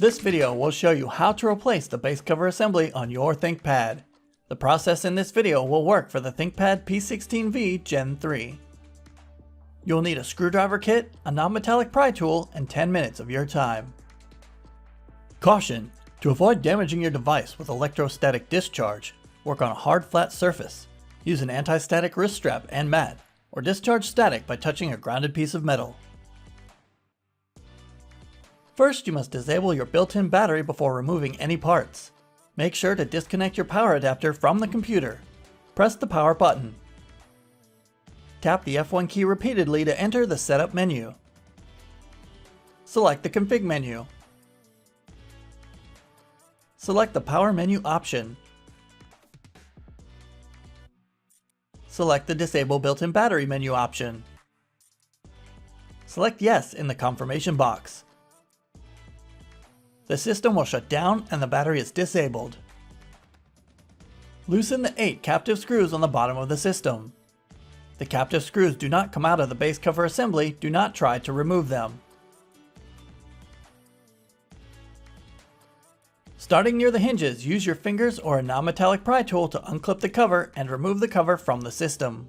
This video will show you how to replace the base cover assembly on your ThinkPad. The process in this video will work for the ThinkPad P16v Gen 3. You'll need a screwdriver kit, a non-metallic pry tool, and 10 minutes of your time. Caution! To avoid damaging your device with electrostatic discharge, work on a hard flat surface. Use an anti-static wrist strap and mat, or discharge static by touching a grounded piece of metal. First, you must disable your built-in battery before removing any parts. Make sure to disconnect your power adapter from the computer. Press the power button. Tap the F1 key repeatedly to enter the Setup menu. Select the Config menu. Select the Power menu option. Select the Disable Built-in Battery menu option. Select Yes in the confirmation box. The system will shut down and the battery is disabled. Loosen the 8 captive screws on the bottom of the system. The captive screws do not come out of the base cover assembly. Do not try to remove them. Starting near the hinges, use your fingers or a non-metallic pry tool to unclip the cover and remove the cover from the system.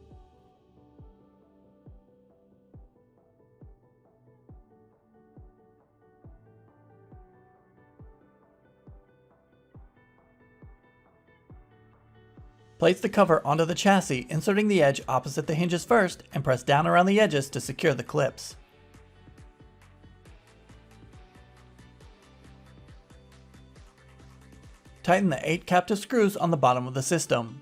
Place the cover onto the chassis, inserting the edge opposite the hinges first, and press down around the edges to secure the clips. Tighten the 8 captive screws on the bottom of the system.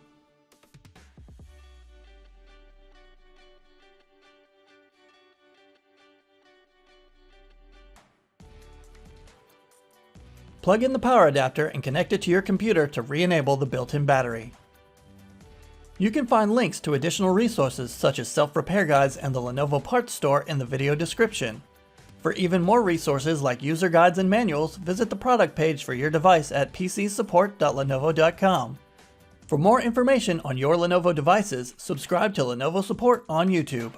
Plug in the power adapter and connect it to your computer to re-enable the built-in battery. You can find links to additional resources such as self-repair guides and the Lenovo parts store in the video description. For even more resources like user guides and manuals, visit the product page for your device at pcsupport.lenovo.com. For more information on your Lenovo devices, subscribe to Lenovo Support on YouTube.